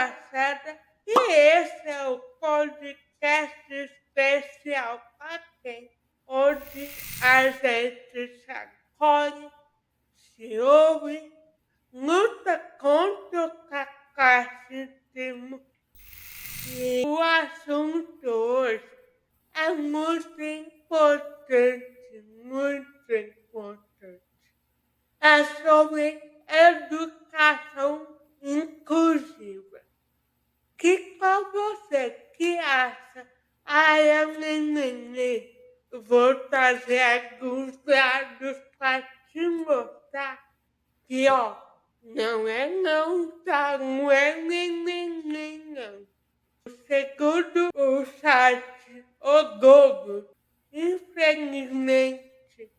Lacerda e esse é o podcast especial para quem onde a gente se acolhe, se ouve, luta contra o capacitismo e o assunto hoje é muito importante, muito importante. É sobre educação inclusiva. Que qual você que acha? Ai, a menina, vou trazer alguns dados para te mostrar que, ó, não é não, tá? Não é nem não. Segundo o site O Globo, infelizmente,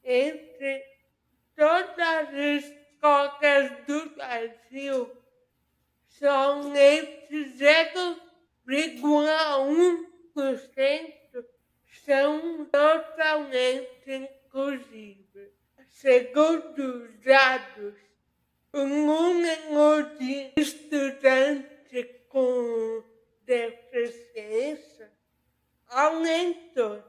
entre todas as escolas do Brasil, somente 0,1% são totalmente inclusivas. Segundo os dados, o número de estudantes com deficiência aumentou.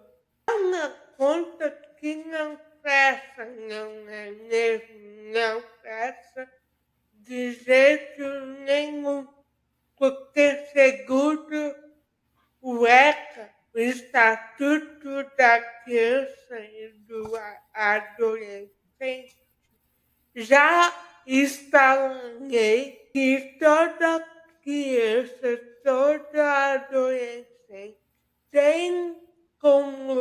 É uma conta que não fecha, não é mesmo? Não fecha de jeito nenhum, porque segundo o ECA, o Estatuto da Criança e do Adolescente, já está na lei que toda criança, toda adolescente tem como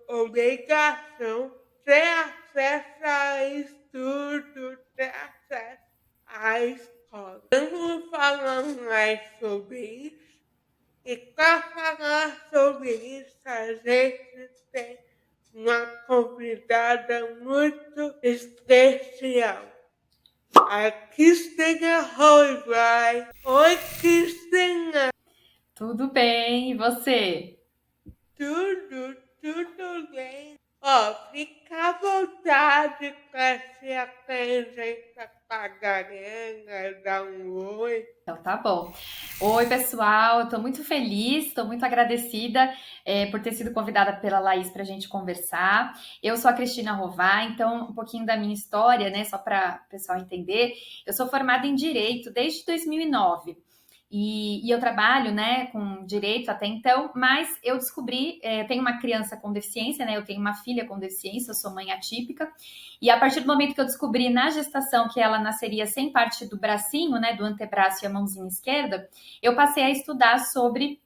obrigação ter acesso a estudo, ter acesso à escola. Vamos falar mais sobre isso. E para falar sobre isso, a gente tem uma convidada muito especial, a Cristina Roivai. Oi, Cristina! Tudo bem, e você? Tudo bem. Ó, fica à vontade para se apresentar com a galera, dar um oi. Então tá bom. Oi, pessoal, eu tô muito feliz, tô muito agradecida por ter sido convidada pela Laís para a gente conversar. Eu sou a Cristina Rová, então um pouquinho da minha história, né, só para o pessoal entender. Eu sou formada em Direito desde 2009. E eu trabalho, né, com direito até então, mas eu descobri, eu tenho uma criança com deficiência, né, eu tenho uma filha com deficiência, eu sou mãe atípica, e a partir do momento que eu descobri na gestação que ela nasceria sem parte do bracinho, né, do antebraço e a mãozinha esquerda, eu passei a estudar sobre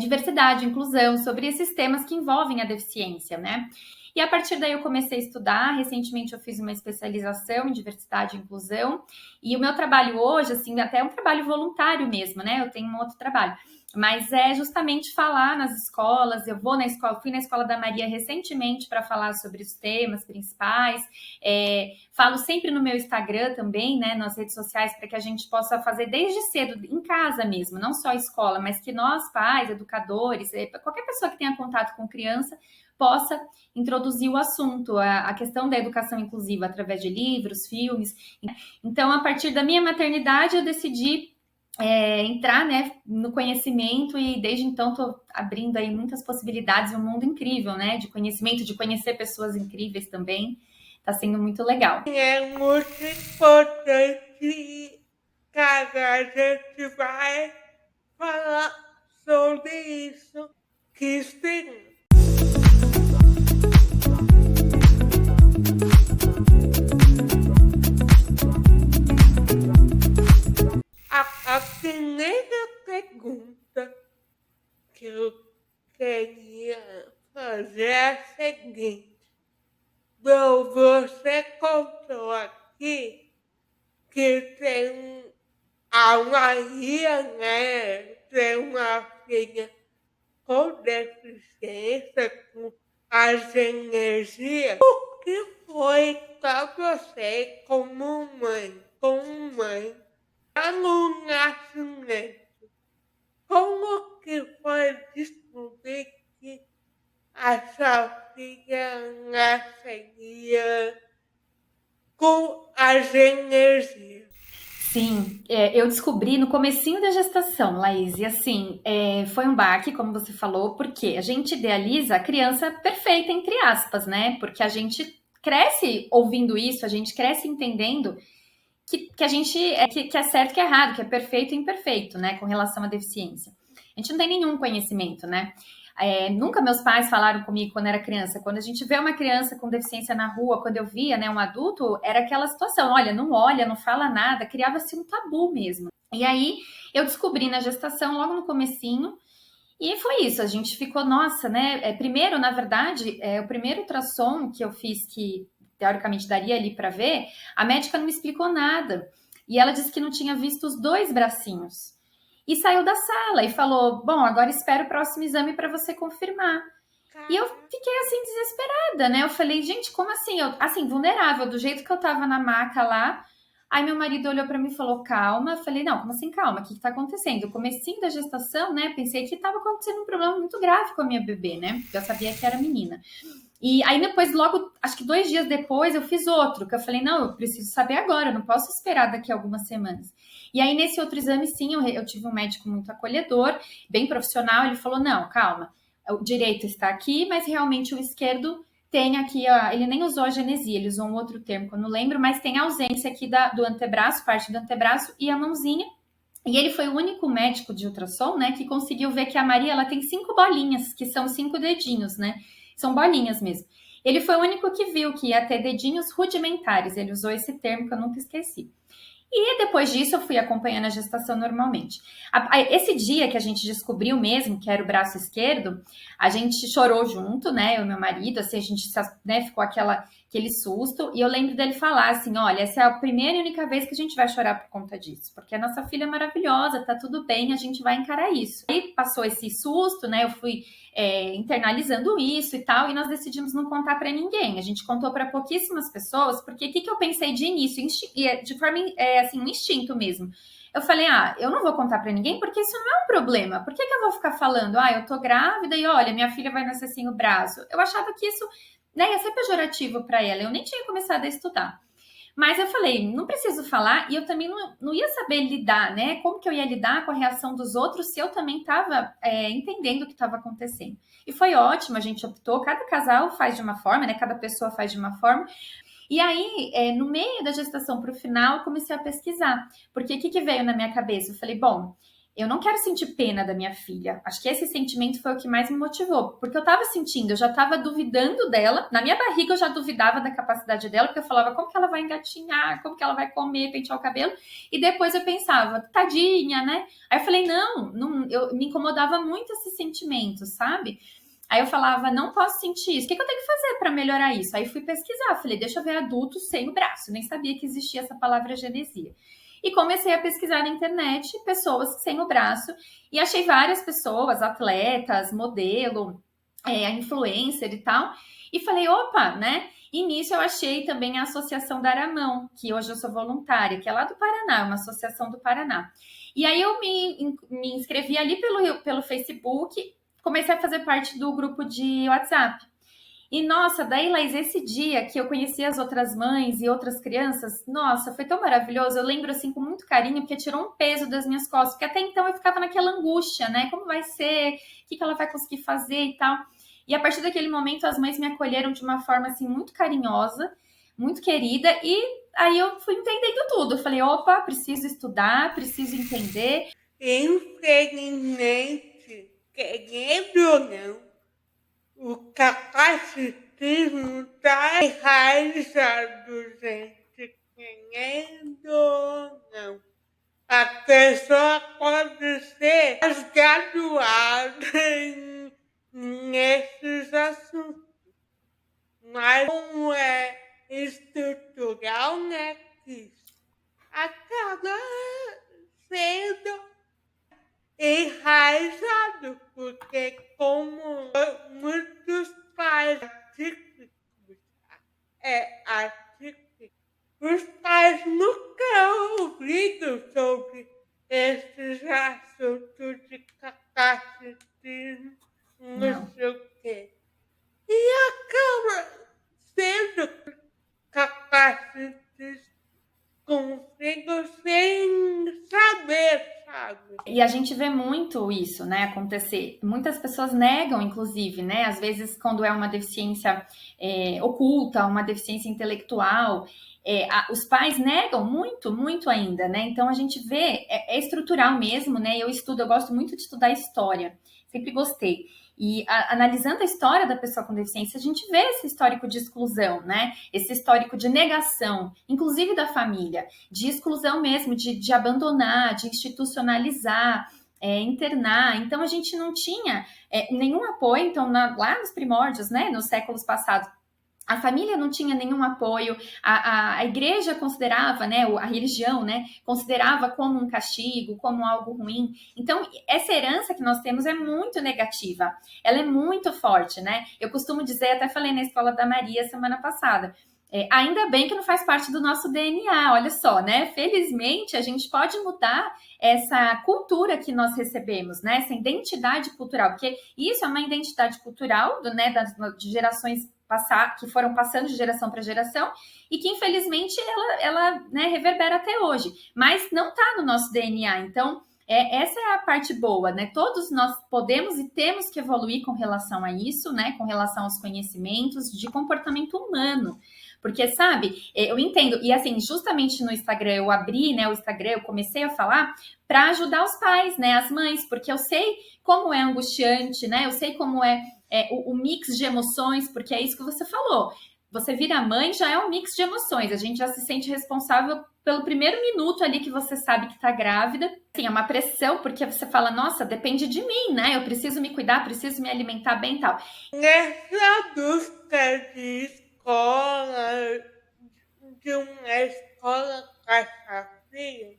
diversidade, inclusão, sobre esses temas que envolvem a deficiência, né? E a partir daí eu comecei a estudar. Recentemente eu fiz uma especialização em diversidade e inclusão. E o meu trabalho hoje, assim, até é um trabalho voluntário mesmo, né? Eu tenho um outro trabalho. Mas é justamente falar nas escolas. Eu vou na escola, fui na escola da Maria recentemente para falar sobre os temas principais. Falo sempre no meu Instagram também, né? Nas redes sociais, para que a gente possa fazer desde cedo, em casa mesmo, não só a escola, mas que nós, pais, educadores, qualquer pessoa que tenha contato com criança, possa introduzir o assunto, a questão da educação inclusiva através de livros, filmes. Então, a partir da minha maternidade, eu decidi entrar, né, no conhecimento e desde então estou abrindo aí muitas possibilidades, um mundo incrível, né, de conhecimento, de conhecer pessoas incríveis também. Está sendo muito legal. É muito importante, cara, a gente vai falar sobre isso, Cristina. A primeira pergunta que eu queria fazer é a seguinte. Bom, você contou aqui que tem a Maria, né? Tem uma filha com deficiência, com as energias. O que foi para você como mãe, no nascimento? Como que foi descobrir que a sua filha nasceria com as energias? Sim, eu descobri no comecinho da gestação, Laís, e assim, foi um baque, como você falou, porque a gente idealiza a criança perfeita, entre aspas, né? Porque a gente cresce ouvindo isso, a gente cresce entendendo que a gente que é certo e que é errado, que é perfeito e imperfeito, né? Com relação à deficiência. A gente não tem nenhum conhecimento, né? Nunca meus pais falaram comigo quando era criança. Quando a gente vê uma criança com deficiência na rua, quando eu via, né, um adulto, era aquela situação: olha, não fala nada, criava-se um tabu mesmo. E aí eu descobri na gestação, logo no comecinho, e foi isso. A gente ficou, nossa, né? Primeiro, na verdade, o primeiro ultrassom que eu fiz, que teoricamente daria ali para ver, a médica não me explicou nada. E ela disse que não tinha visto os dois bracinhos. E saiu da sala e falou: bom, agora espero o próximo exame para você confirmar. E eu Cara, fiquei assim desesperada, né? Eu falei, gente, como assim? Eu, assim, vulnerável, do jeito que eu tava na maca lá. Aí meu marido olhou para mim e falou: calma. Eu falei: não, como assim, calma? O que tá acontecendo? O comecinho da gestação, né? Pensei que tava acontecendo um problema muito grave com a minha bebê, né? Eu sabia que era menina. E aí depois, logo, acho que 2 dias depois, eu fiz outro, que eu falei: não, eu preciso saber agora, eu não posso esperar daqui a algumas semanas. E aí, nesse outro exame, sim, eu tive um médico muito acolhedor, bem profissional. Ele falou: não, calma, o direito está aqui, mas realmente o esquerdo tem aqui, ele nem usou a genesia, ele usou um outro termo que eu não lembro, mas tem a ausência aqui do antebraço, parte do antebraço e a mãozinha. E ele foi o único médico de ultrassom, né, que conseguiu ver que a Maria, ela tem 5 bolinhas, que são 5 dedinhos, né? São bolinhas mesmo. Ele foi o único que viu que ia ter dedinhos rudimentares. Ele usou esse termo que eu nunca esqueci. E depois disso eu fui acompanhando a gestação normalmente. Esse dia que a gente descobriu mesmo que era o braço esquerdo, a gente chorou junto, né? Eu e meu marido, assim, a gente, né, ficou aquele susto. E eu lembro dele falar assim: olha, essa é a primeira e única vez que a gente vai chorar por conta disso, porque a nossa filha é maravilhosa, tá tudo bem, a gente vai encarar isso. Aí passou esse susto, né? Eu fui internalizando isso e tal, e nós decidimos não contar para ninguém. A gente contou para pouquíssimas pessoas, porque o que eu pensei de início, de forma assim, um instinto mesmo. Eu falei: eu não vou contar para ninguém porque isso não é um problema. Por que eu vou ficar falando: eu tô grávida e olha, minha filha vai nascer sem o braço? Eu achava que isso, né, ia ser pejorativo para ela. Eu nem tinha começado a estudar. Mas eu falei: não preciso falar, e eu também não ia saber lidar, né? Como que eu ia lidar com a reação dos outros se eu também estava entendendo o que estava acontecendo. E foi ótimo, a gente optou, cada casal faz de uma forma, né? Cada pessoa faz de uma forma. E aí, no meio da gestação para o final, eu comecei a pesquisar. Porque o que veio na minha cabeça? Eu falei: bom, eu não quero sentir pena da minha filha. Acho que esse sentimento foi o que mais me motivou. Porque eu estava sentindo, eu já estava duvidando dela. Na minha barriga eu já duvidava da capacidade dela, porque eu falava: como que ela vai engatinhar? Como que ela vai comer, pentear o cabelo? E depois eu pensava: tadinha, né? Aí eu falei: não, me incomodava muito esse sentimento, sabe? Aí eu falava: não posso sentir isso. O que eu tenho que fazer para melhorar isso? Aí fui pesquisar. Falei: deixa eu ver adultos sem o braço. Nem sabia que existia essa palavra genesia. E comecei a pesquisar na internet pessoas sem o braço. E achei várias pessoas, atletas, modelo, influencer e tal. E falei: opa, né? E nisso eu achei também a Associação da Aramão, que hoje eu sou voluntária, que é lá do Paraná, uma associação do Paraná. E aí eu me inscrevi ali pelo Facebook, comecei a fazer parte do grupo de WhatsApp. E nossa, daí, Laís, esse dia que eu conheci as outras mães e outras crianças, nossa, foi tão maravilhoso. Eu lembro assim com muito carinho, porque tirou um peso das minhas costas, porque até então eu ficava naquela angústia, né? Como vai ser? O que ela vai conseguir fazer e tal. E a partir daquele momento, as mães me acolheram de uma forma assim muito carinhosa, muito querida, e aí eu fui entendendo tudo. Eu falei: opa, preciso estudar, preciso entender. infelizmente, querendo ou não, o capacitismo está enraizado, gente, querendo ou não. A pessoa pode ser graduada nesses assuntos, mas como é estrutural, né, que acaba sendo enraizado, porque como muitos pais atípicos, atípicos, os pais nunca ouviram sobre esses assuntos de capacitismo, não Não. sei o quê. E acaba sendo capacitismo consigo sem E a gente vê muito isso, né, acontecer. Muitas pessoas negam, inclusive, né, às vezes quando é uma deficiência oculta, uma deficiência intelectual, os pais negam muito, muito ainda, né? Então a gente vê, é estrutural mesmo, né? Eu gosto muito de estudar história, sempre gostei. E analisando a história da pessoa com deficiência, a gente vê esse histórico de exclusão, né? Esse histórico de negação, inclusive da família, de exclusão mesmo, de abandonar, de institucionalizar, internar. Então a gente não tinha nenhum apoio. Então, lá nos primórdios, né? Nos séculos passados, a família não tinha nenhum apoio, a igreja considerava, né, a religião, né, considerava como um castigo, como algo ruim. Então, essa herança que nós temos é muito negativa, ela é muito forte, né? Eu costumo dizer, até falei na Escola da Maria semana passada, ainda bem que não faz parte do nosso DNA, olha só, né? Felizmente, a gente pode mudar essa cultura que nós recebemos, né? Essa identidade cultural, porque isso é uma identidade cultural né, de gerações que foram passando de geração para geração e que infelizmente ela né, reverbera até hoje, mas não está no nosso DNA. Então essa é a parte boa, né? Todos nós podemos e temos que evoluir com relação a isso, né? Com relação aos conhecimentos de comportamento humano. Porque, sabe, eu entendo, e assim, justamente no Instagram eu abri, né, o Instagram, eu comecei a falar para ajudar os pais, né, as mães, porque eu sei como é angustiante, né, eu sei como o mix de emoções, porque é isso que você falou. Você vira mãe, já é um mix de emoções, a gente já se sente responsável pelo primeiro minuto ali que você sabe que tá grávida. Sim, é uma pressão, porque você fala, nossa, depende de mim, né, eu preciso me cuidar, preciso me alimentar bem e tal. Nessa busca de escola, de uma escola caixa-fria,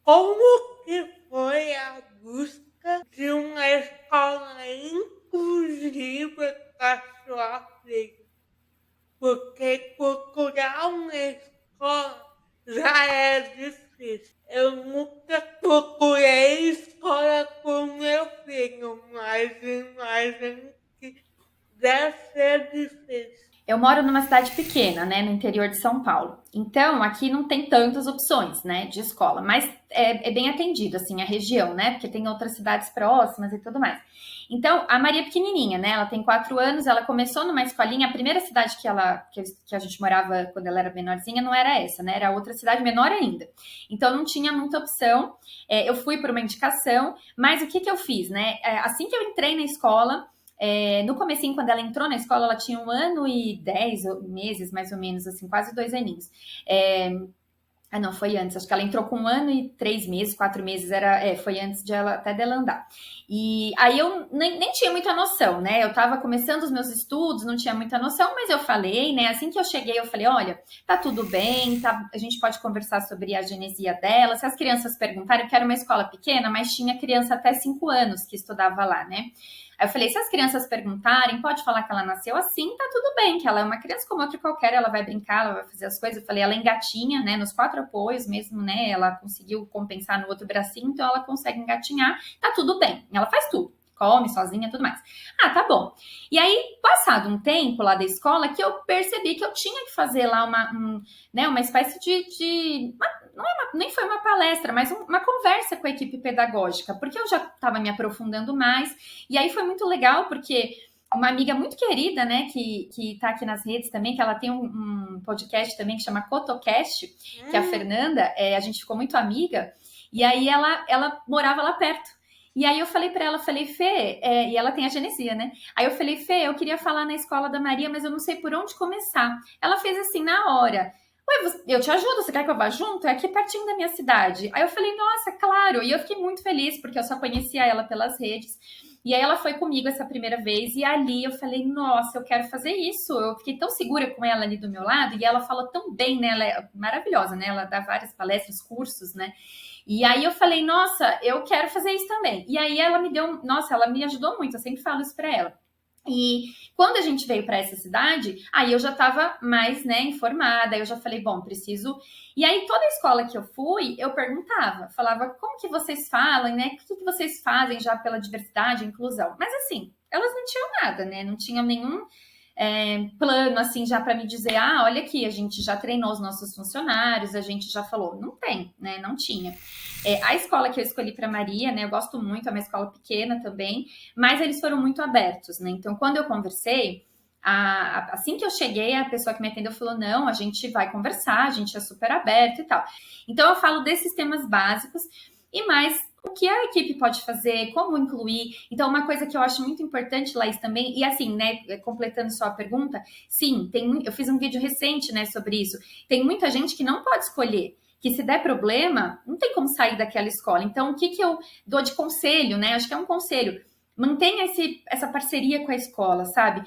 como que foi a busca de uma escola inclusiva caixa-fria? Porque procurar uma escola já é difícil. Eu nunca procurei escola com meu filho, mas imagino que deve ser difícil. Eu moro numa cidade pequena, né, no interior de São Paulo. Então, aqui não tem tantas opções, né, de escola, mas é bem atendido, assim, a região, né, porque tem outras cidades próximas e tudo mais. Então, a Maria é pequenininha, né, ela tem 4 anos, ela começou numa escolinha, a primeira cidade que a gente morava quando ela era menorzinha não era essa, né, era outra cidade menor ainda. Então, não tinha muita opção. Eu fui por uma indicação, mas o que eu fiz, né, assim que eu entrei na escola, no comecinho, quando ela entrou na escola, ela tinha 1 ano e 10 meses, mais ou menos, assim, quase 2 aninhos. Não, foi antes. Acho que ela entrou com 1 ano e 3 meses, 4 meses. Foi antes até dela andar. E aí eu nem tinha muita noção, né? Eu tava começando os meus estudos, não tinha muita noção, mas eu falei, né? Assim que eu cheguei, eu falei, olha, tá tudo bem, a gente pode conversar sobre a genesia dela. Se as crianças perguntarem, porque era uma escola pequena, mas tinha criança até 5 anos que estudava lá, né? Aí eu falei, se as crianças perguntarem, pode falar que ela nasceu assim, tá tudo bem, que ela é uma criança como outra qualquer, ela vai brincar, ela vai fazer as coisas. Eu falei, ela engatinha, né, nos 4 apoios mesmo, né, ela conseguiu compensar no outro bracinho, então ela consegue engatinhar, tá tudo bem, ela faz tudo. Come sozinha, tudo mais. Tá bom. E aí, passado um tempo lá da escola, que eu percebi que eu tinha que fazer lá uma espécie nem foi uma palestra, mas uma conversa com a equipe pedagógica, porque eu já estava me aprofundando mais, e aí foi muito legal, porque uma amiga muito querida, né, que tá aqui nas redes também, que ela tem um podcast também que chama Cotocast, que é a Fernanda, a gente ficou muito amiga, e aí ela morava lá perto. E aí eu falei para ela, Fê, e ela tem a genesia, né? Aí eu falei, Fê, eu queria falar na escola da Maria, mas eu não sei por onde começar. Ela fez assim, na hora. Ué, eu te ajudo, você quer que eu vá junto? É aqui pertinho da minha cidade. Aí eu falei, nossa, claro. E eu fiquei muito feliz, porque eu só conhecia ela pelas redes. E aí ela foi comigo essa primeira vez, e ali eu falei, nossa, eu quero fazer isso. Eu fiquei tão segura com ela ali do meu lado, e ela fala tão bem, né? Ela é maravilhosa, né? Ela dá várias palestras, cursos, né? E aí eu falei, nossa, eu quero fazer isso também. E aí ela ela me ajudou muito, eu sempre falo isso pra ela. E quando a gente veio para essa cidade, aí eu já estava mais, né, informada, eu já falei, bom, preciso... E aí toda a escola que eu fui, eu falava, como que vocês falam, né, o que vocês fazem já pela diversidade e inclusão? Mas assim, elas não tinham nada, né, não tinham plano, assim, já para me dizer, olha aqui, a gente já treinou os nossos funcionários, a gente já falou. Não tem, né? Não tinha. A escola que eu escolhi para Maria, né? Eu gosto muito, é uma escola pequena também, mas eles foram muito abertos, né? Então, quando eu conversei, assim que eu cheguei, a pessoa que me atendeu falou: não, a gente vai conversar, a gente é super aberto e tal. Então, eu falo desses temas básicos e mais o que a equipe pode fazer, como incluir. Então, uma coisa que eu acho muito importante, Laís, também, e assim, né, completando só a pergunta, sim, eu fiz um vídeo recente, né, sobre isso. Tem muita gente que não pode escolher, que se der problema, não tem como sair daquela escola. Então, o que eu dou de conselho, né? Acho que é um conselho. Mantenha essa parceria com a escola, sabe?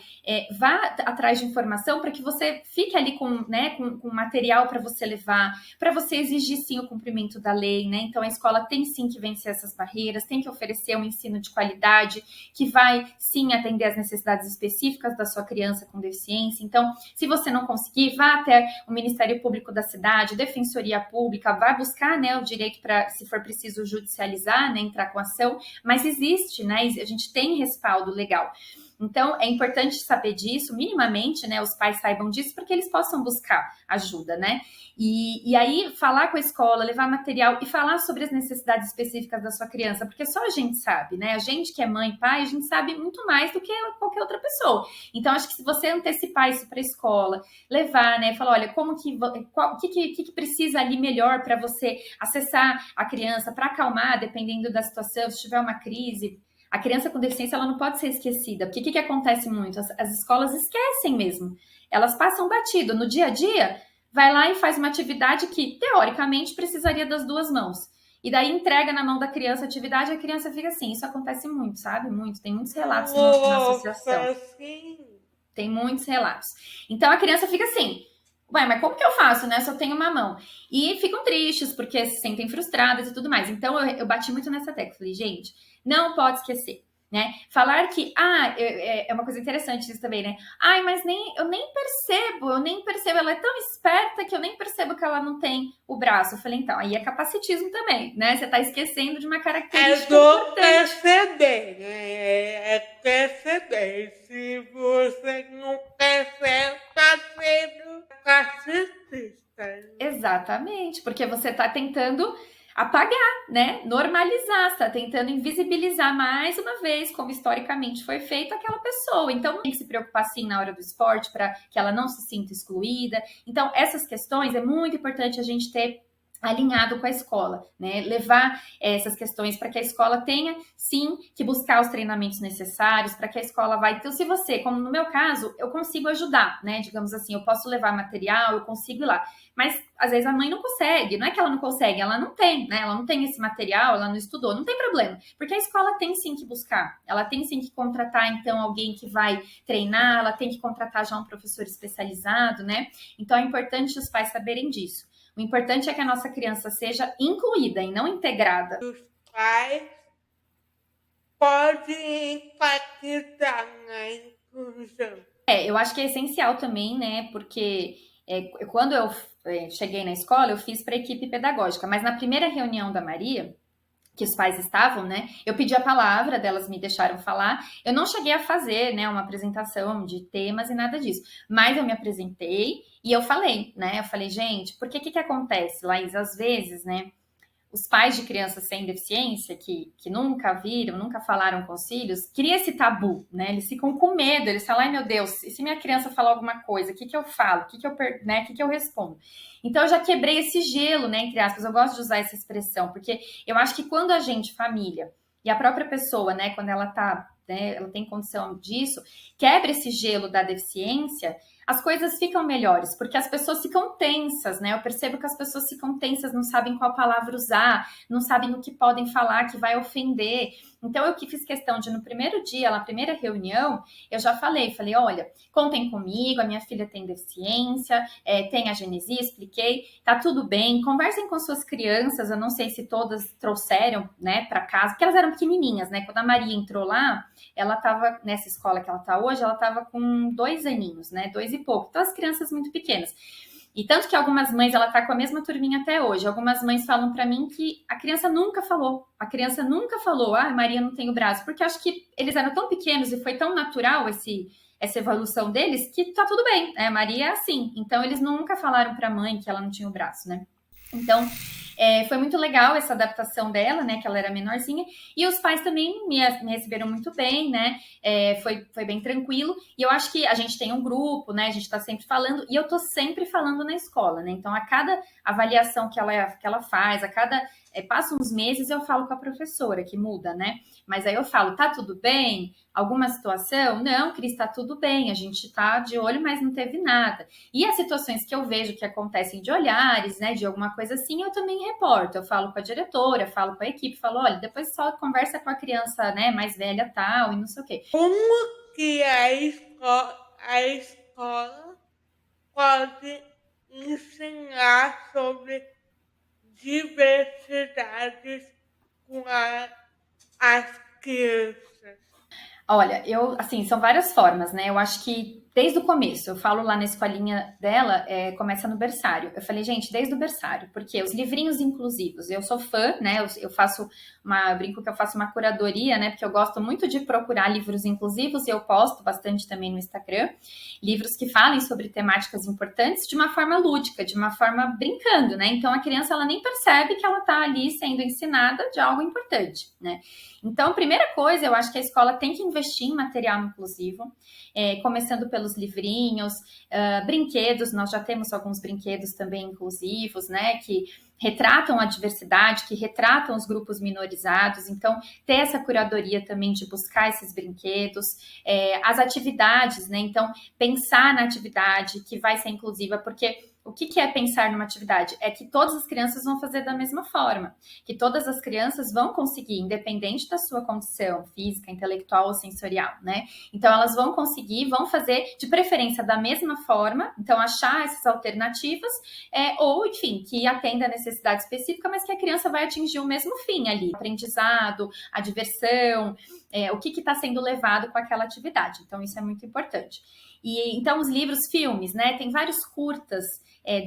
Vá atrás de informação para que você fique ali com material para você levar, para você exigir sim o cumprimento da lei, né? Então a escola tem sim que vencer essas barreiras, tem que oferecer um ensino de qualidade, que vai sim atender às necessidades específicas da sua criança com deficiência. Então, se você não conseguir, vá até o Ministério Público da cidade, Defensoria Pública, vá buscar, né, o direito para, se for preciso, judicializar, né, entrar com ação, mas existe, né? A gente tem respaldo legal. Então, é importante saber disso, minimamente, né? Os pais saibam disso, para que eles possam buscar ajuda, né? E aí, falar com a escola, levar material e falar sobre as necessidades específicas da sua criança, porque só a gente sabe, né? A gente que é mãe e pai, a gente sabe muito mais do que qualquer outra pessoa. Então, acho que se você antecipar isso para a escola, levar, né? Falar, olha, o que precisa ali melhor para você acessar a criança, para acalmar, dependendo da situação, se tiver uma crise. A criança com deficiência, ela não pode ser esquecida, porque o que acontece muito? As escolas esquecem mesmo. Elas passam batido. No dia a dia, vai lá e faz uma atividade que, teoricamente, precisaria das duas mãos. E daí entrega na mão da criança a atividade e a criança fica assim. Isso acontece muito, sabe? Muito. Tem muitos relatos na associação. Nossa, sim. Tem muitos relatos. Então, a criança fica assim... Ué, mas como que eu faço, né? Só tenho uma mão. E ficam tristes, porque se sentem frustradas e tudo mais. Então, eu bati muito nessa tecla. Falei, gente, não pode esquecer, né? Falar que, é uma coisa interessante isso também, né? Ai, mas eu nem percebo. Ela é tão esperta que eu nem percebo que ela não tem o braço. Eu falei, então, aí é capacitismo também, né? Você tá esquecendo de uma característica importante. Perceber, né? É perceber. Se você não percebe, tá sendo capacitista. Exatamente, porque você tá tentando apagar, né? Normalizar, está tentando invisibilizar mais uma vez, como historicamente foi feito, aquela pessoa. Então, tem que se preocupar sim na hora do esporte para que ela não se sinta excluída. Então, essas questões é muito importante a gente ter alinhado com a escola, né? Levar essas questões para que a escola tenha, sim, que buscar os treinamentos necessários, para que a escola vai... Então, se você, como no meu caso, eu consigo ajudar, né? Digamos assim, eu posso levar material, eu consigo ir lá. Mas, às vezes, a mãe não consegue. Não é que ela não consegue, ela não tem, né? Ela não tem esse material, ela não estudou. Não tem problema. Porque a escola tem, sim, que buscar. Ela tem, sim, que contratar, então, alguém que vai treinar. Ela tem que contratar já um professor especializado, né? Então, é importante os pais saberem disso. O importante é que a nossa criança seja incluída e não integrada. Os pais podem impactar na inclusão. Eu acho que é essencial também, né? Porque quando eu cheguei na escola, eu fiz para a equipe pedagógica, mas na primeira reunião da Maria, que os pais estavam, né? Eu pedi a palavra, delas me deixaram falar. Eu não cheguei a fazer, né, uma apresentação de temas e nada disso, mas eu me apresentei e eu falei, né? Eu falei, gente, porque que acontece, Laís? Às vezes, né? Os pais de crianças sem deficiência, que nunca viram, nunca falaram com os filhos, cria esse tabu, né? Eles ficam com medo, eles falam, ai meu Deus, e se minha criança falar alguma coisa, o que eu falo? O que eu respondo? Então eu já quebrei esse gelo, né, entre aspas, eu gosto de usar essa expressão, porque eu acho que quando a gente, família, e a própria pessoa, né, quando ela tá, né, ela tem condição disso, quebra esse gelo da deficiência, as coisas ficam melhores, porque as pessoas ficam tensas, né? Eu percebo que as pessoas ficam tensas, não sabem qual palavra usar, não sabem o que podem falar, que vai ofender. Então, eu que fiz questão de, no primeiro dia, na primeira reunião, eu já falei, olha, contem comigo, a minha filha tem deficiência, tem a genesia, expliquei, tá tudo bem, conversem com suas crianças, eu não sei se todas trouxeram, né, para casa, porque elas eram pequenininhas, né? Quando a Maria entrou lá, ela estava, nessa escola que ela está hoje, ela estava com 2 aninhos, né? 2 e pouco. Então, as crianças muito pequenas. E tanto que algumas mães, ela tá com a mesma turminha até hoje. Algumas mães falam para mim que a criança nunca falou. A criança nunca falou, Maria não tem o braço. Porque acho que eles eram tão pequenos e foi tão natural essa evolução deles, que tá tudo bem, né? A Maria é assim. Então, eles nunca falaram pra mãe que ela não tinha o braço, né? Então, foi muito legal essa adaptação dela, né? Que ela era menorzinha. E os pais também me receberam muito bem, né? Foi bem tranquilo. E eu acho que a gente tem um grupo, né? A gente tá sempre falando. E eu tô sempre falando na escola, né? Então, a cada avaliação que ela faz, a cada... passa uns meses, eu falo com a professora, que muda, né? Mas aí eu falo, tá tudo bem? Alguma situação? Não, Cris, tá tudo bem. A gente tá de olho, mas não teve nada. E as situações que eu vejo que acontecem de olhares, né, de alguma coisa assim, eu também reporto. Eu falo com a diretora, falo com a equipe, falo, olha, depois só conversa com a criança, né, mais velha tal, e não sei o quê. Como que a escola pode ensinar sobre diversidades com as crianças? Olha, assim, são várias formas, né? Eu acho que desde o começo, eu falo lá na escolinha dela, começa no berçário. Eu falei, gente, desde o berçário, porque os livrinhos inclusivos, eu sou fã, né? Eu brinco que eu faço uma curadoria, né? Porque eu gosto muito de procurar livros inclusivos e eu posto bastante também no Instagram, livros que falem sobre temáticas importantes de uma forma lúdica, de uma forma brincando, né? Então a criança ela nem percebe que ela tá ali sendo ensinada de algo importante, né? Então, a primeira coisa, eu acho que a escola tem que investir em material inclusivo, começando pelos livrinhos, brinquedos, nós já temos alguns brinquedos também inclusivos, né, que retratam a diversidade, que retratam os grupos minorizados, então ter essa curadoria também de buscar esses brinquedos, as atividades, né, então pensar na atividade que vai ser inclusiva, porque o que é pensar numa atividade? É que todas as crianças vão fazer da mesma forma, que todas as crianças vão conseguir, independente da sua condição física, intelectual ou sensorial, né? Então, elas vão conseguir, vão fazer de preferência da mesma forma, então achar essas alternativas, ou, enfim, que atenda a necessidade específica, mas que a criança vai atingir o mesmo fim ali, o aprendizado, a diversão, o que está sendo levado com aquela atividade. Então, isso é muito importante. E então, os livros, filmes, né? Tem vários curtas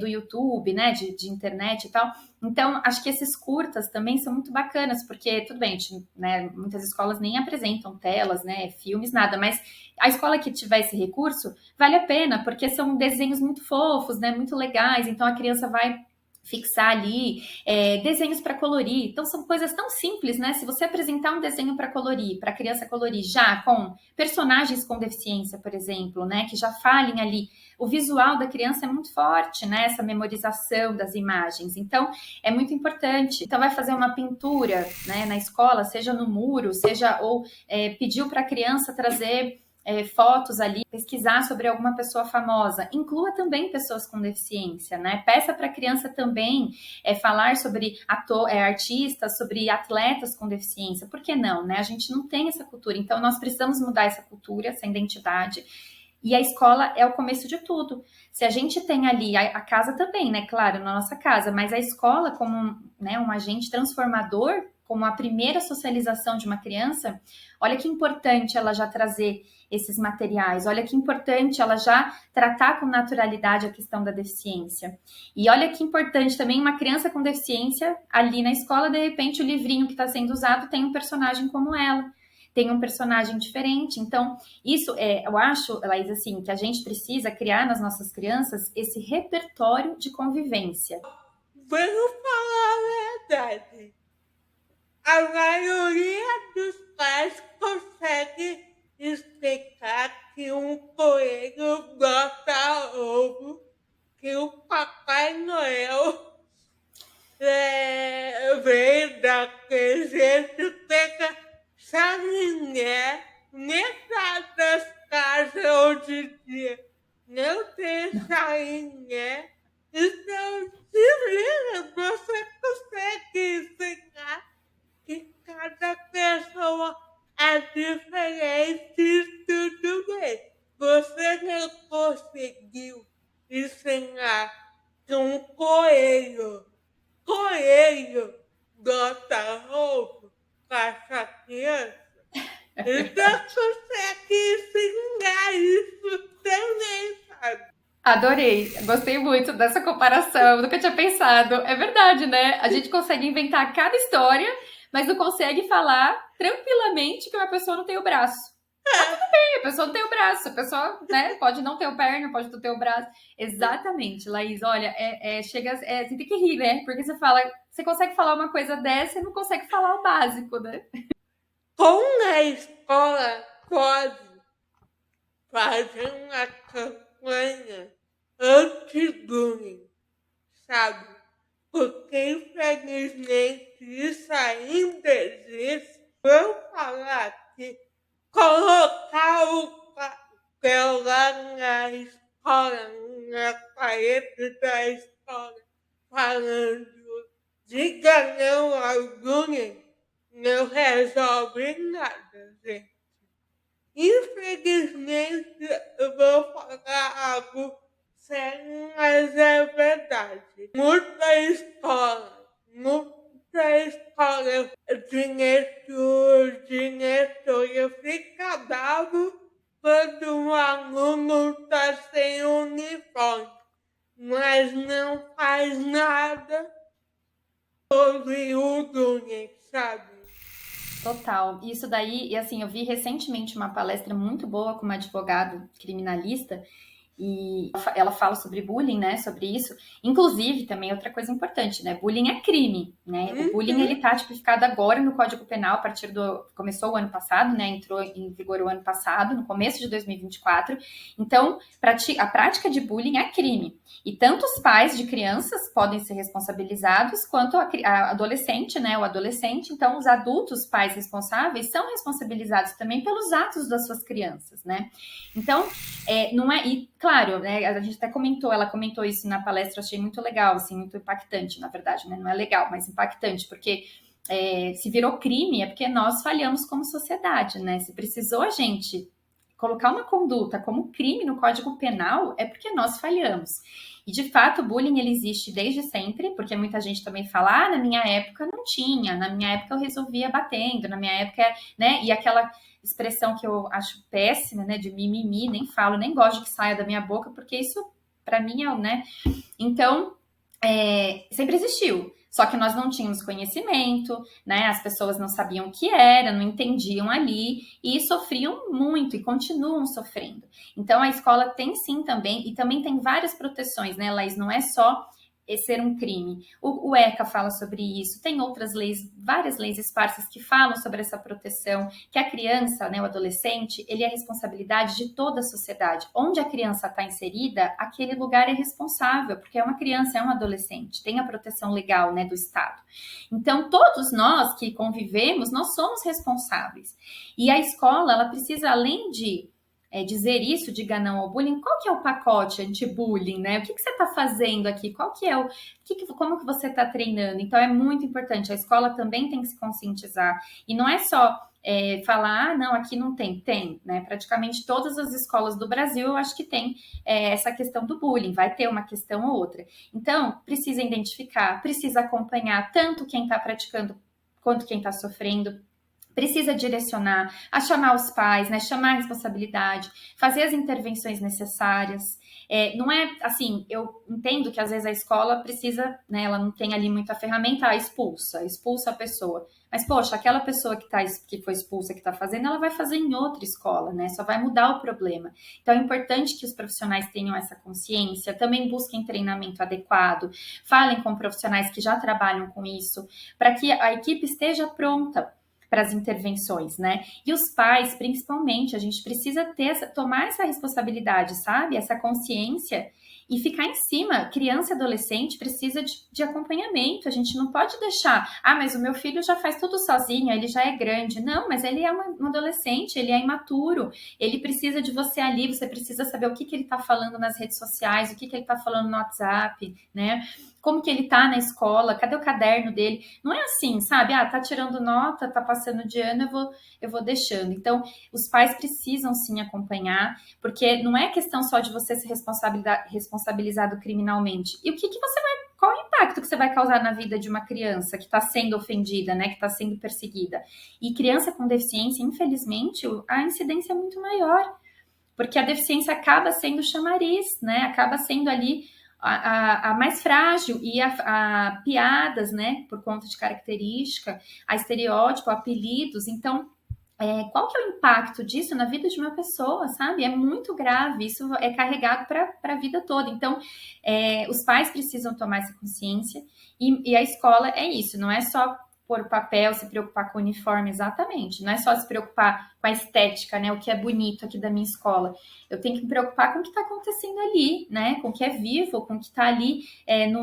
do YouTube, né, de internet e tal. Então, acho que esses curtas também são muito bacanas, porque, tudo bem, né, muitas escolas nem apresentam telas, né, filmes, nada, mas a escola que tiver esse recurso, vale a pena, porque são desenhos muito fofos, né, muito legais, então a criança vai fixar ali desenhos para colorir. Então, são coisas tão simples, né? Se você apresentar um desenho para colorir, para a criança colorir já com personagens com deficiência, por exemplo, né? Que já falem ali. O visual da criança é muito forte, né? Essa memorização das imagens. Então, é muito importante. Então, vai fazer uma pintura, né, na escola, seja no muro, seja ou pediu para a criança trazer fotos ali, pesquisar sobre alguma pessoa famosa, inclua também pessoas com deficiência, né? Peça para a criança também falar sobre artistas, sobre atletas com deficiência, por que não, né? A gente não tem essa cultura, então nós precisamos mudar essa cultura, essa identidade, e a escola é o começo de tudo. Se a gente tem ali, a casa também, né? Claro, na nossa casa, mas a escola como um agente transformador, como a primeira socialização de uma criança, olha que importante ela já trazer esses materiais, olha que importante ela já tratar com naturalidade a questão da deficiência. E olha que importante também uma criança com deficiência ali na escola, de repente o livrinho que está sendo usado tem um personagem como ela, tem um personagem diferente. Então, isso eu acho, Laís, assim, que a gente precisa criar nas nossas crianças esse repertório de convivência. Vamos falar a verdade. A maioria dos pais consegue explicar que um coelho bota ovo, que o Papai Noel vem daquele jeito, pega chaminé, metade das casas hoje em dia não tem chaminé. Então, se liga, você consegue ensinar que cada pessoa é diferente, tudo bem. Você não conseguiu ensinar que um coelho bota ovo para essa criança? Então consegue ensinar isso também, sabe? Adorei, gostei muito dessa comparação, nunca tinha pensado. É verdade, né? A gente consegue inventar cada história, mas não consegue falar tranquilamente que uma pessoa não tem o braço. A pessoa não tem o braço, a pessoa, né, pode não ter o perna, pode não ter o braço. Exatamente, Laís, olha, você tem que rir, né? Porque você fala, você consegue falar uma coisa dessa e não consegue falar o básico, né? Como a escola pode fazer uma campanha anti-bullying, sabe? Porque infelizmente isso ainda existe. Vou falar que colocar o papel na escola, na parede da escola, falando diga não ao bullying, não resolve nada, gente. Infelizmente, eu vou falar algo sério, mas é verdade. Muita escola, diretora fica bravo quando um aluno está sem uniforme, mas não faz nada sobre o bullying, sabe? Total. Isso daí, e assim, eu vi recentemente uma palestra muito boa com uma advogada criminalista e ela fala sobre bullying, né, sobre isso. Inclusive, também outra coisa importante, né, bullying é crime, né? O bullying, ele tá tipificado agora no Código Penal, a partir começou o ano passado, né, entrou em vigor o ano passado, no começo de 2024. Então, a prática de bullying é crime. E tanto os pais de crianças podem ser responsabilizados, quanto a adolescente, né, o adolescente. Então, os adultos, pais responsáveis, são responsabilizados também pelos atos das suas crianças, né? Então, não é... E, claro, né, a gente até comentou, ela comentou isso na palestra, eu achei muito legal, assim, muito impactante, na verdade, né? Não é legal, mas impactante, porque se virou crime é porque nós falhamos como sociedade, né? Se precisou a gente colocar uma conduta como crime no Código Penal, é porque nós falhamos. E, de fato, o bullying, ele existe desde sempre, porque muita gente também fala, na minha época não tinha, na minha época eu resolvia batendo, na minha época, né, e aquela expressão que eu acho péssima, né, de mimimi, nem falo, nem gosto que saia da minha boca, porque isso, para mim, né, então, sempre existiu. Só que nós não tínhamos conhecimento, né? As pessoas não sabiam o que era, não entendiam ali e sofriam muito e continuam sofrendo. Então a escola tem sim também, e também tem várias proteções, né, Laís? Não é só ser um crime. O ECA fala sobre isso, tem outras leis, várias leis esparsas que falam sobre essa proteção, que a criança, né, o adolescente, ele é responsabilidade de toda a sociedade. Onde a criança está inserida, aquele lugar é responsável, porque é uma criança, é um adolescente, tem a proteção legal, né, do Estado. Então, todos nós que convivemos, nós somos responsáveis. E a escola, ela precisa, além de dizer isso, diga não ao bullying, qual que é o pacote anti-bullying, né? O que você está fazendo aqui? Qual que é como que você está treinando? Então, é muito importante. A escola também tem que se conscientizar. E não é só falar, não, aqui não tem. Tem, né? Praticamente todas as escolas do Brasil, eu acho que tem essa questão do bullying. Vai ter uma questão ou outra. Então, precisa identificar, precisa acompanhar tanto quem está praticando quanto quem está sofrendo. Precisa direcionar, a chamar os pais, né? Chamar a responsabilidade, fazer as intervenções necessárias. Não é assim, eu entendo que às vezes a escola precisa, né? Ela não tem ali muita ferramenta, expulsa a pessoa. Mas, poxa, aquela pessoa que foi expulsa, que está fazendo, ela vai fazer em outra escola, né? Só vai mudar o problema. Então, é importante que os profissionais tenham essa consciência, também busquem treinamento adequado, falem com profissionais que já trabalham com isso, para que a equipe esteja pronta para as intervenções, né? E os pais, principalmente, a gente precisa tomar essa responsabilidade, sabe? Essa consciência e ficar em cima. Criança e adolescente precisa de acompanhamento. A gente não pode deixar, mas o meu filho já faz tudo sozinho, ele já é grande. Não, mas ele é um adolescente, ele é imaturo, ele precisa de você ali, você precisa saber o que ele está falando nas redes sociais, o que ele está falando no WhatsApp, né? Como que ele tá na escola, cadê o caderno dele? Não é assim, sabe? Tá tirando nota, tá passando de ano, eu vou deixando. Então, os pais precisam sim acompanhar, porque não é questão só de você ser responsabilizado criminalmente. E qual o impacto que você vai causar na vida de uma criança que está sendo ofendida, né? Que está sendo perseguida? E criança com deficiência, infelizmente, a incidência é muito maior, porque a deficiência acaba sendo chamariz, né? Acaba sendo ali a mais frágil e a piadas, né, por conta de característica, a estereótipo, a apelidos. Então, qual que é o impacto disso na vida de uma pessoa, sabe? É muito grave, isso é carregado para a vida toda. Então, os pais precisam tomar essa consciência e a escola é isso, não é só pôr o papel, se preocupar com o uniforme, exatamente. Não é só se preocupar com a estética, né? O que é bonito aqui da minha escola. Eu tenho que me preocupar com o que está acontecendo ali, né? Com o que é vivo, com o que está ali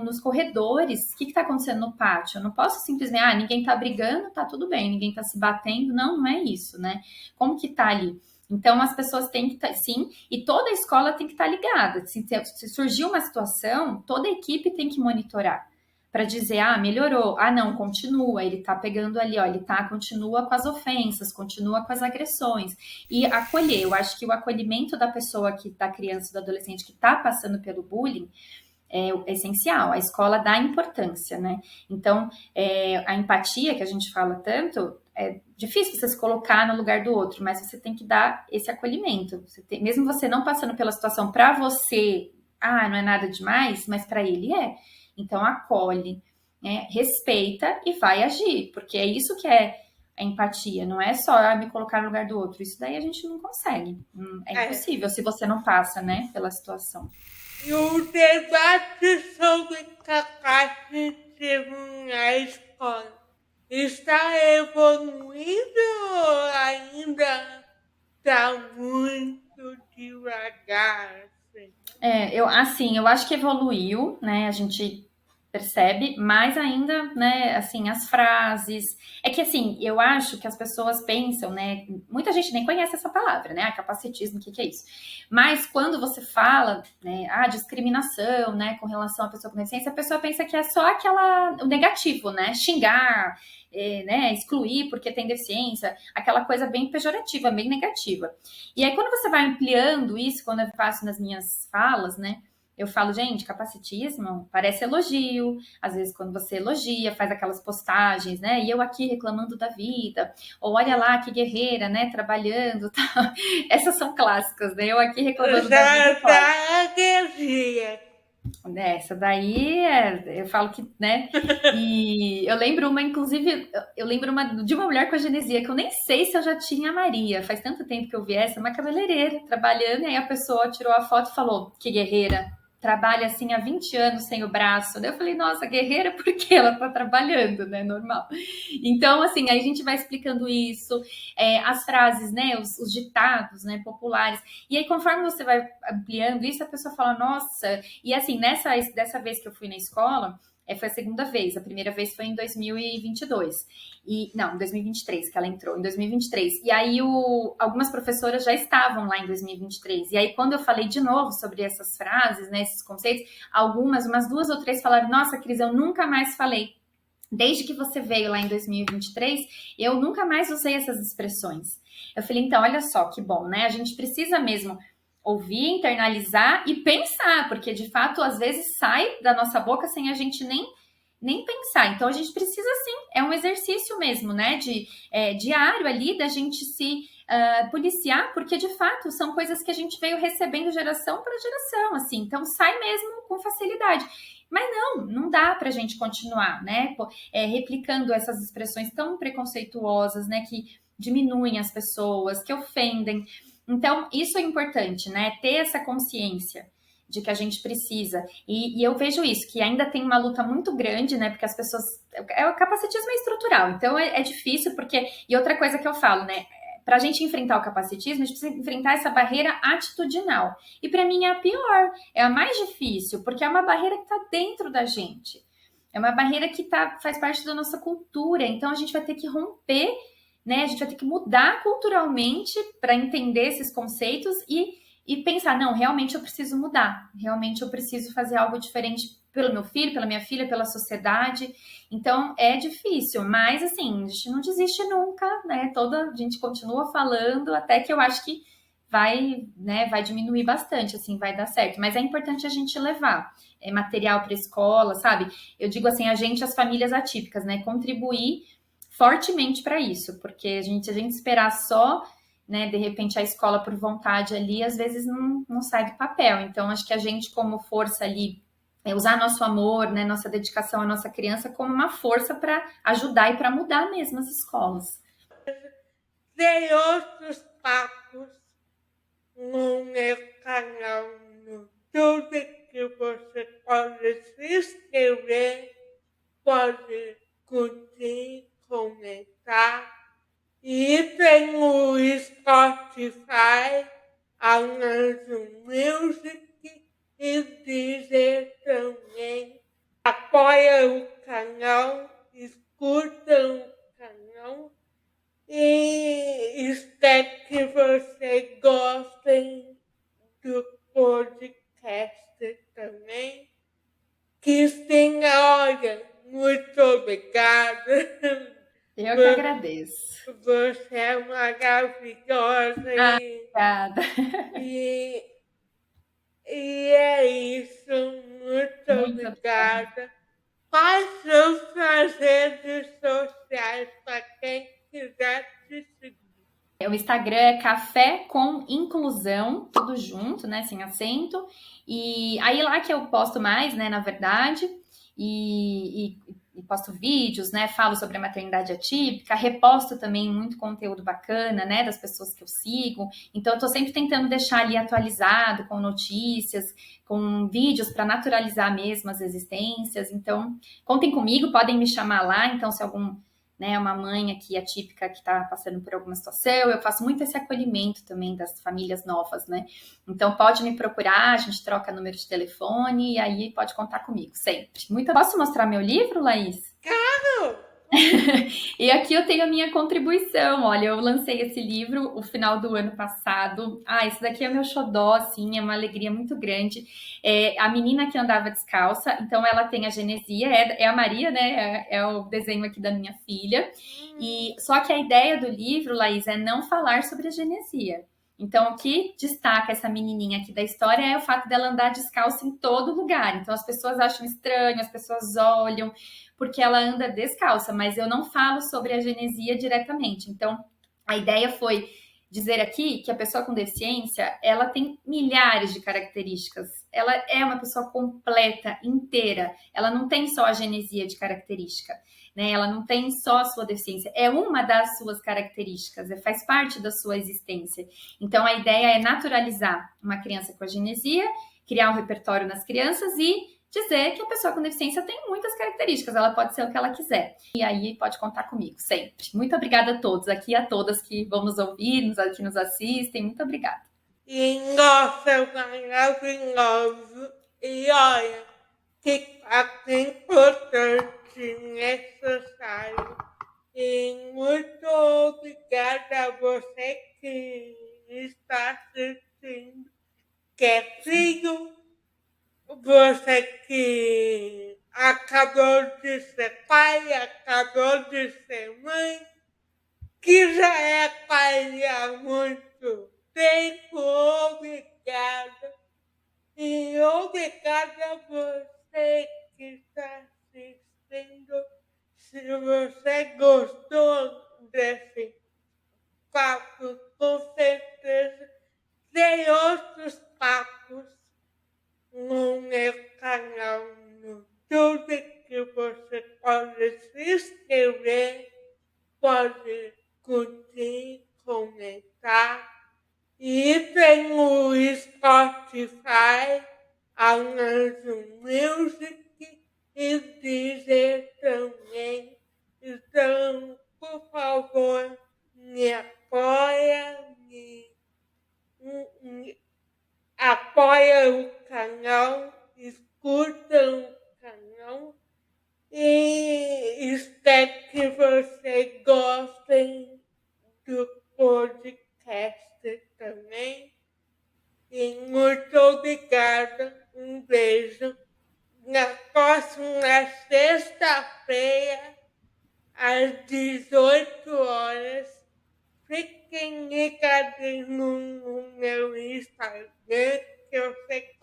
nos corredores. O que está acontecendo no pátio? Eu não posso simplesmente, ninguém está brigando, tá tudo bem, ninguém está se batendo. Não, não é isso, né? Como que está ali? Então, as pessoas têm que estar, sim, e toda a escola tem que estar ligada. Se surgir uma situação, toda a equipe tem que monitorar para dizer, melhorou, não, continua, ele tá pegando ali, ó, continua com as ofensas, continua com as agressões, e acolher, eu acho que o acolhimento da pessoa, da criança, do adolescente que tá passando pelo bullying, é essencial, a escola dá importância, né? Então, a empatia que a gente fala tanto, é difícil você se colocar no lugar do outro, mas você tem que dar esse acolhimento, mesmo você não passando pela situação, para você, não é nada demais, mas para ele é. Então, acolhe, né, respeita e vai agir, porque é isso que é a empatia, não é só me colocar no lugar do outro. Isso daí a gente não consegue. É impossível se você não passa, né, pela situação. E o debate sobre capacitismo na escola está evoluindo ou ainda está muito devagar? Eu acho que evoluiu, né? A gente percebe, mas ainda, né, assim, as frases. É que assim, eu acho que as pessoas pensam, né? Muita gente nem conhece essa palavra, né? Capacitismo, o que é isso? Mas quando você fala, né, discriminação, né, com relação à pessoa com deficiência, a pessoa pensa que é só o negativo, né? Xingar, né, excluir porque tem deficiência, aquela coisa bem pejorativa, bem negativa. E aí, quando você vai ampliando isso, quando eu faço nas minhas falas, né? Eu falo, gente, capacitismo parece elogio. Às vezes, quando você elogia, faz aquelas postagens, né? E eu aqui reclamando da vida. Ou olha lá, que guerreira, né? Trabalhando. Tá? Essas são clássicas, né? Eu aqui reclamando da vida, claro. Já guerrilha. Essa daí, eu falo que, né? E eu lembro uma, inclusive, eu lembro de uma mulher com a genesia, que eu nem sei se eu já tinha a Maria. Faz tanto tempo que eu vi essa, uma cabeleireira trabalhando, e aí a pessoa tirou a foto e falou, que guerreira, trabalha assim há 20 anos sem o braço. Daí eu falei, nossa, guerreira, porque ela tá trabalhando, né? Normal. Então, assim, aí a gente vai explicando isso, as frases, né? Os ditados, né? Populares. E aí, conforme você vai ampliando isso, a pessoa fala, nossa. E assim, dessa vez que eu fui na escola, foi a segunda vez. A primeira vez foi em 2022. Não, em 2023 que ela entrou, em 2023. E aí algumas professoras já estavam lá em 2023. E aí quando eu falei de novo sobre essas frases, né, esses conceitos, umas 2 ou 3 falaram, nossa, Cris, eu nunca mais falei. Desde que você veio lá em 2023, eu nunca mais usei essas expressões. Eu falei, então, olha só que bom, né? A gente precisa mesmo ouvir, internalizar e pensar, porque de fato, às vezes sai da nossa boca sem a gente nem pensar. Então, a gente precisa sim, é um exercício mesmo, né? Diário ali da gente se policiar, porque de fato são coisas que a gente veio recebendo geração para geração, assim. Então, sai mesmo com facilidade. Mas não dá para a gente continuar, né? Replicando essas expressões tão preconceituosas, né? Que diminuem as pessoas, que ofendem. Então, isso é importante, né? Ter essa consciência de que a gente precisa. E eu vejo isso, que ainda tem uma luta muito grande, né? Porque as pessoas. O capacitismo é estrutural, então é difícil, porque. E outra coisa que eu falo, né? Para a gente enfrentar o capacitismo, a gente precisa enfrentar essa barreira atitudinal. E para mim é a pior, é a mais difícil, porque é uma barreira que está dentro da gente. É uma barreira que faz parte da nossa cultura. Então a gente vai ter que romper, né? A gente vai ter que mudar culturalmente para entender esses conceitos e pensar, não, realmente eu preciso mudar. Realmente eu preciso fazer algo diferente pelo meu filho, pela minha filha, pela sociedade. Então é difícil, mas assim, a gente não desiste nunca, né? A gente continua falando até que eu acho que vai diminuir bastante, assim, vai dar certo. Mas é importante a gente levar material para a escola, sabe? Eu digo assim, as famílias atípicas, né? Contribuir fortemente para isso, porque a gente esperar só, né, de repente a escola por vontade ali, às vezes não sai do papel. Então, acho que a gente, como força ali, usar nosso amor, né, nossa dedicação à nossa criança como uma força para ajudar e para mudar mesmo as escolas. tem outros papos no meu canal no YouTube que você pode se inscrever, pode curtir, comentar. E tem o Spotify, Amazon Music e Deezer também. Apoia o canal, escuta o canal e espero que vocês gostem do podcast também. Cristina, olha, muito obrigada. Eu que agradeço. Você é maravilhosa Ah, e, obrigada. e, e é isso. Muito Muito obrigada. obrigada. Quais são suas redes sociais para quem quiser te seguir? O Instagram é Café com Inclusão, tudo junto, né, sem acento. E aí lá que eu posto mais, né, na verdade, e posto vídeos, né, falo sobre a maternidade atípica, reposto também muito conteúdo bacana, né, das pessoas que eu sigo. Então eu tô sempre tentando deixar ali atualizado com notícias, com vídeos para naturalizar mesmo as existências. Então, contem comigo, podem me chamar lá, então se algum, né, uma mãe aqui atípica que está passando por alguma situação, eu faço muito esse acolhimento também das famílias novas, né? Então pode me procurar, a gente troca número de telefone e aí pode contar comigo sempre. Muito. Posso mostrar meu livro, Laís? Claro! E aqui eu tenho a minha contribuição. Olha, eu lancei esse livro no final do ano passado. Ah, esse daqui é meu xodó, assim, é uma alegria muito grande. É a menina que andava descalça, então ela tem a genesia, é a Maria, né? É o desenho aqui da minha filha. E só que a ideia do livro, Laís, é não falar sobre a genesia. Então, o que destaca essa menininha aqui da história é o fato dela andar descalça em todo lugar. Então, as pessoas acham estranho, as pessoas olham, porque ela anda descalça, mas eu não falo sobre a genesia diretamente. Então, a ideia foi dizer aqui que a pessoa com deficiência, ela tem milhares de características. Ela é uma pessoa completa, inteira. Ela não tem só a genesia de característica, né? Ela não tem só a sua deficiência. É uma das suas características, faz parte da sua existência. Então, a ideia é naturalizar uma criança com a genesia, criar um repertório nas crianças e dizer que a pessoa com deficiência tem muitas características, ela pode ser o que ela quiser. E aí pode contar comigo, sempre. Muito obrigada a todos, aqui a todas que vão nos ouvir, que nos assistem. Muito obrigada. E nossa, maravilhoso. E olha, que fato importante, necessário. E muito obrigada a você que está assistindo, que é filho, você que acabou de ser pai, acabou de ser mãe, que já é pai há muito tempo, obrigada. E obrigada a você que está assistindo. Se você gostou desse papo, com certeza tem outros papos no meu canal no YouTube que você pode se inscrever, pode curtir, comentar. E tem o Spotify, Amazon Music e Deezer também. Então, por favor, me apoia, apoia o canal, escuta o canal e espero que vocês gostem do podcast também. E muito obrigada, um beijo. Na próxima sexta-feira, às 18 horas, fiquem ligados no meu Instagram, que eu sei que